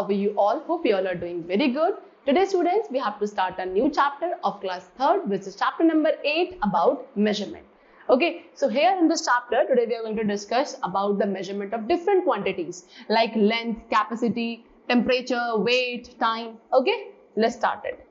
how are you all? Hope you all are doing very good. Today students, we have to start a new chapter of class 3rd, which is chapter number 8 about measurement. Okay, so here in this chapter, today we are going to discuss about the measurement of different quantities like length, capacity, temperature, weight, time. Okay, let's start it.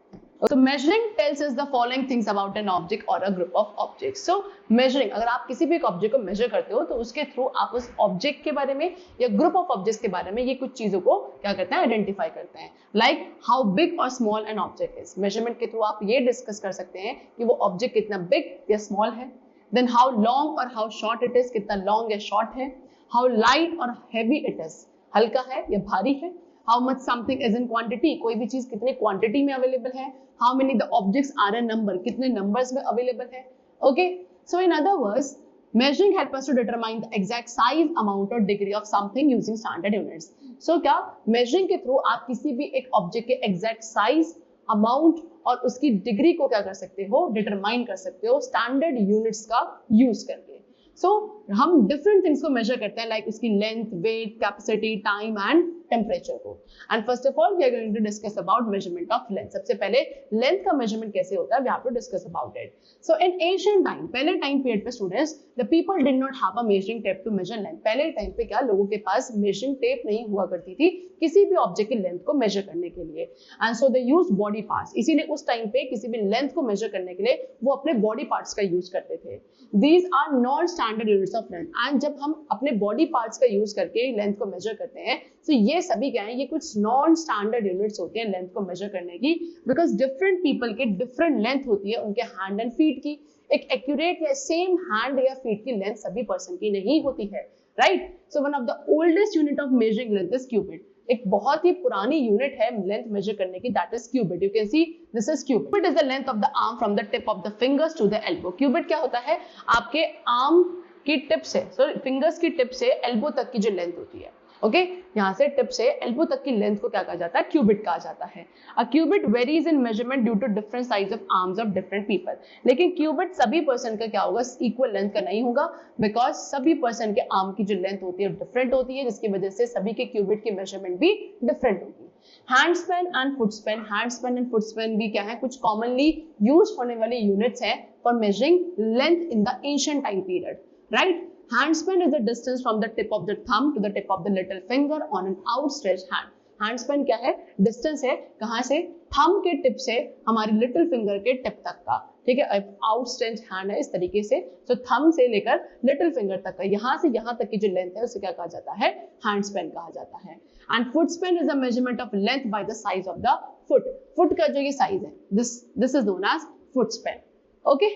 So measuring tells us the following things about an object or a group of objects. So measuring, अगर आप किसी भी एक object को measure करते हो तो उसके थ्रू आप उस ऑब्जेक्ट के बारे में या ग्रुप ऑफ ऑब्जेक्ट्स के बारे में ये कुछ चीजों को क्या करते हैं, आइडेंटिफाई करते हैं. लाइक हाउ बिग और small an object is. Measurement के थ्रू आप ये डिस्कस कर सकते हैं कि वो ऑब्जेक्ट कितना बिग या स्मॉल है. देन हाउ लॉन्ग और हाउ शॉर्ट इट इज, कितना लॉन्ग या शॉर्ट है. हाउ लाइट और हैवी इट इज, हल्का है या भारी है. How much something is in quantity, कोई भी चीज कितने क्वांटिटी में अवेलेबल है. How many the objects are in number, कितने नंबर्स में अवेलेबल है. Okay, so in other words measuring help us to determine the exact size, amount or degree of something using standard units. So क्या measuring के through आप किसी भी एक object के exact size, amount और उसकी डिग्री को क्या कर सकते हो, डिटरमाइन कर सकते हो स्टैंडर्ड यूनिट्स का यूज करके. सो हम डिफरेंट थिंग्स को मेजर करते हैं लाइक उसकी length, weight, capacity, time and temperature को. And first of all we are going to discuss about measurement of length. सबसे पहले लेंथ का मेजरमेंट कैसे होता है, we have to discuss about it. So in ancient time, पहले time period पे students, the people did not have a measuring tape to measure length. पहले time पे क्या लोगों के पास मेजरिंग टेप नहीं हुआ करती थी किसी भी ऑब्जेक्ट की लेंथ को मेजर करने के लिए. And so they use body parts. इसीलिए उस टाइम पे किसी भी लेंथ को मेजर करने के लिए वो अपने बॉडी पार्ट्स का यूज करते थे. These are non standard units of length. And जब हम अपने बॉडी पार्ट्स का यूज करके लेंथ को मेजर करते हैं तो ये सभी क्या है, ये कुछ नॉन स्टैंडर्ड यूनिट्स होती हैं लेंथ को मेजर करने की. बिकॉज डिफरेंट पीपल के डिफरेंट लेंथ होती है उनके हैंड एंड फीट की. एक एक्यूरेट या सेम हैंड या फीट की लेंथ सभी पर्सन की नहीं होती है, right. So one of the oldest unit of measuring length is cubit. एक बहुत ही पुरानी यूनिट है लेंथ मेजर करने की, that is cubit. You can see this is cubit. Cubit is the length of the arm from the tip of the fingers to the elbow. Cubit क्या होता है, आपके आर्म की टिप से, sorry fingers की tip से elbow तक की जो लेंथ होती है, ओके, यहाँ से टिप से एल्बो तक की लेंथ को क्या कहा जाता है, क्यूबिट कहा जाता है. A cubit varies in measurement due to different size of arms of different people. लेकिन क्यूबिट सभी पर्सन का क्या होगा, इक्वल लेंथ का नहीं होगा, बिकॉज सभी पर्सन के आर्म की जो लेंथ होती है डिफरेंट होती है, जिसकी वजह से सभी के क्यूबिट की मेजरमेंट भी डिफरेंट होगी. Hand span and foot span. Hand span and foot span भी क्या है, कुछ कॉमनली यूज होने वाली यूनिट्स हैं for measuring length in the ancient time period, right. Hand span is the distance from the tip of the thumb to the tip of the little finger on an outstretched hand. Hand span क्या है, distance है कहाँ से, thumb के tip से हमारी little finger के tip तक का, ठीक है. आउटस्ट्रेच्ड हैंड है इस तरीके से, तो थंब से लेकर लिटिल फिंगर तक का, यहाँ से यहाँ तक की जो लेंथ है उसे क्या कहा जाता है, हैंड स्पैन कहा जाता है. And foot span is a measurement of length by the size of the foot. Foot का जो ये साइज है, this is known as foot span. Okay,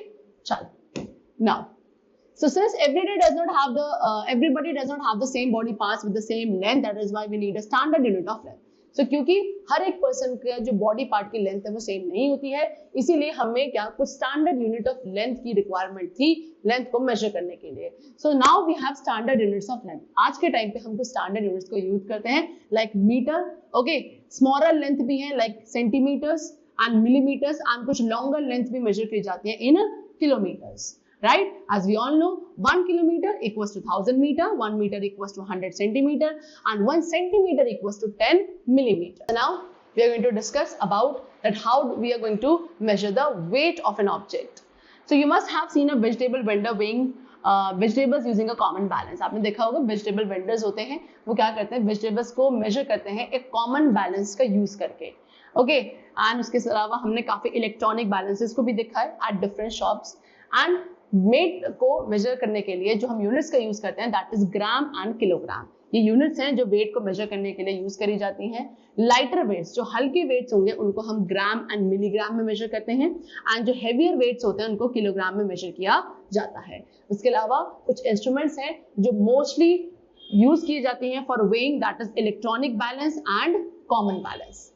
चलो now. So since everybody does not have the same body parts with the same length, that is why we need a standard unit of length. So क्योंकि हर एक person का जो body part की length है वो same नहीं होती है, इसीलिए हमें क्या कुछ स्टैंडर्ड यूनिट ऑफ लेंथ की रिक्वायरमेंट थी लेंथ को मेजर करने के लिए. So now we have standard units of length. आज के टाइम पे हम कुछ स्टैंडर्ड यूनिट्स को यूज करते हैं like metre, okay, smaller length भी है like centimetres and millimetres, and कुछ लॉन्गर लेंथ भी मेजर की जाती है in kilometres. Right, as we all know, 1 kilometer equals to 1000 meter, 1 meter equals to 100 centimeter, and 1 centimeter equals to 10 millimeter. So now we are going to discuss about that how we are going to measure the weight of an object. So you must have seen a vegetable vendor weighing vegetables using a common balance. आपने देखा होगा vegetable vendors होते हैं, वो क्या करते हैं, vegetables को measure करते हैं एक common balance का use करके, okay. And उसके अलावा हमने काफी electronic balances को भी देखा है at different shops. And weight को मेजर करने के लिए जो हम यूनिट्स का यूज करते हैं that is gram and kilogram. ये यूनिट्स हैं जो वेट को मेजर करने के लिए यूज करी जाती हैं. लाइटर वेट्स, जो हल्के वेट्स होंगे उनको हम ग्राम एंड मिलीग्राम में मेजर करते हैं, एंड जो हेवियर वेट्स होते हैं उनको किलोग्राम में मेजर किया जाता है. उसके अलावा कुछ इंस्ट्रूमेंट्स हैं जो मोस्टली यूज की जाती हैं for weighing, that is electronic balance and common balance.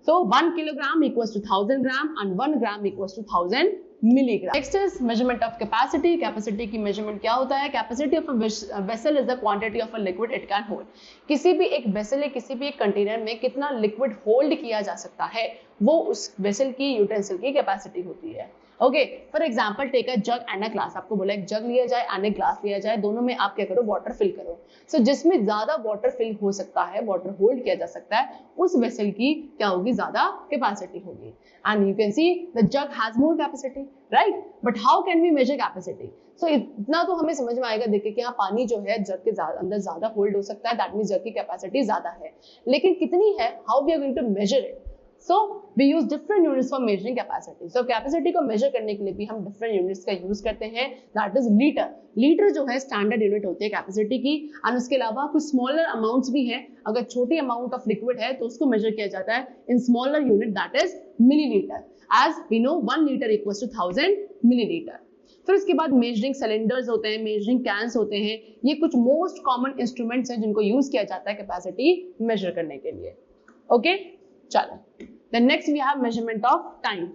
So 1 kilogram equals to 1000 gram and 1 gram equals to 1000 milligram. Next is measurement of capacity. Capacity की मेजरमेंट क्या होता है, capacity of a vessel is the quantity of a liquid it can hold. किसी भी एक vessel या किसी भी एक कंटेनर में कितना लिक्विड होल्ड किया जा सकता है वो उस वेसल की, यूटेंसिल की कैपेसिटी होती है. Okay, for example take a jug and a glass, आपको बोला एक जग लिया जाए एंड ए ग्लास लिया जाए, दोनों में आप क्या करो, वाटर फिल करो। सो जिसमें ज्यादा वाटर फिल हो सकता है, वाटर होल्ड किया जा सकता है, उस वेसल की क्या होगी, ज्यादा कैपेसिटी होगी। And you can see the jug has more capacity, right? But how can we measure capacity? So इतना तो हमें समझ में आएगा, देखिए कि यहाँ पानी जो है जग के अंदर ज्यादा होल्ड हो सकता है, दैट मीन जग की कैपेसिटी ज्यादा है, लेकिन कितनी है, how we are going to measure it? So we use different units for measuring capacity. So capacity को measure करने के लिए भी हम different units का use करते हैं, that is liter. Liter जो है standard unit होती है capacity की, और उसके अलावा कुछ smaller amounts भी हैं। अगर छोटी amount of liquid है तो उसको measure किया जाता है in smaller unit, that is milliliter. As we know 1 liter equals to 1000 milliliter. फिर उसके बाद मेजरिंग सिलेंडर्स होते हैं, मेजरिंग कैन्स होते हैं, ये कुछ मोस्ट कॉमन इंस्ट्रूमेंट्स हैं जिनको यूज किया जाता है कैपेसिटी मेजर करने के लिए। ओके, चलो। Then next we have measurement of time.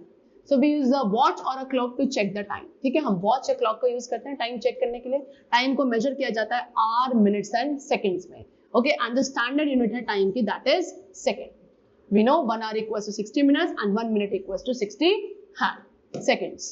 So we use a watch or a clock to check the time. ठीक है, हम वॉच या क्लॉक का यूज करते हैं टाइम चेक करने के लिए। टाइम को मेजर किया जाता है आवर, मिनट्स एंड सेकंड्स में। Okay, and the standard unit है टाइम की, that is second. We know 1 hour equals to 60 minutes and 1 minute equals to 60 seconds.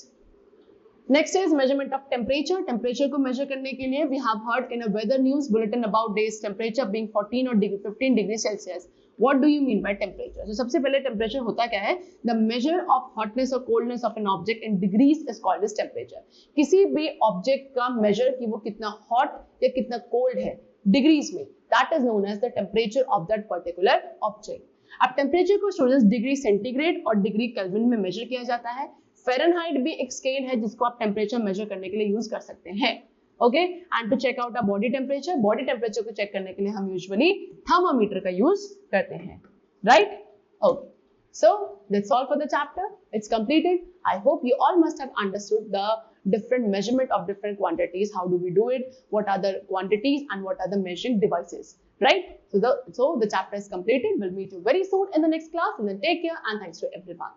Next is measurement of temperature. Temperature को measure करने के लिए we have heard in a weather news bulletin about days temperature being 14 or 15 degrees Celsius. What do you mean by temperature? So सबसे पहले temperature होता क्या है? The measure of hotness or coldness of an object in degrees is called as temperature. किसी भी object का measure कि वो कितना hot या कितना cold है degrees में, that is known as the temperature of that particular object. अब temperature को स्टूडेंट्स डिग्री सेंटीग्रेड और डिग्री केल्विन में मेजर किया जाता है। फ़ारेनहाइट भी एक स्केल है जिसको आप टेम्परेचर मेजर करने के लिए यूज कर सकते हैं। Okay, and to check out a body temperature को चेक करने के लिए हम यूजुअली थर्मामीटर का यूज करते हैं, right? Okay, so that's all for the chapter, it's completed. I hope you all must have understood the different measurement of different quantities, how do we do it, what are the quantities and what are the measuring devices, right? So the chapter is completed. We'll meet you very soon in the next class, and then take care and thanks to everyone.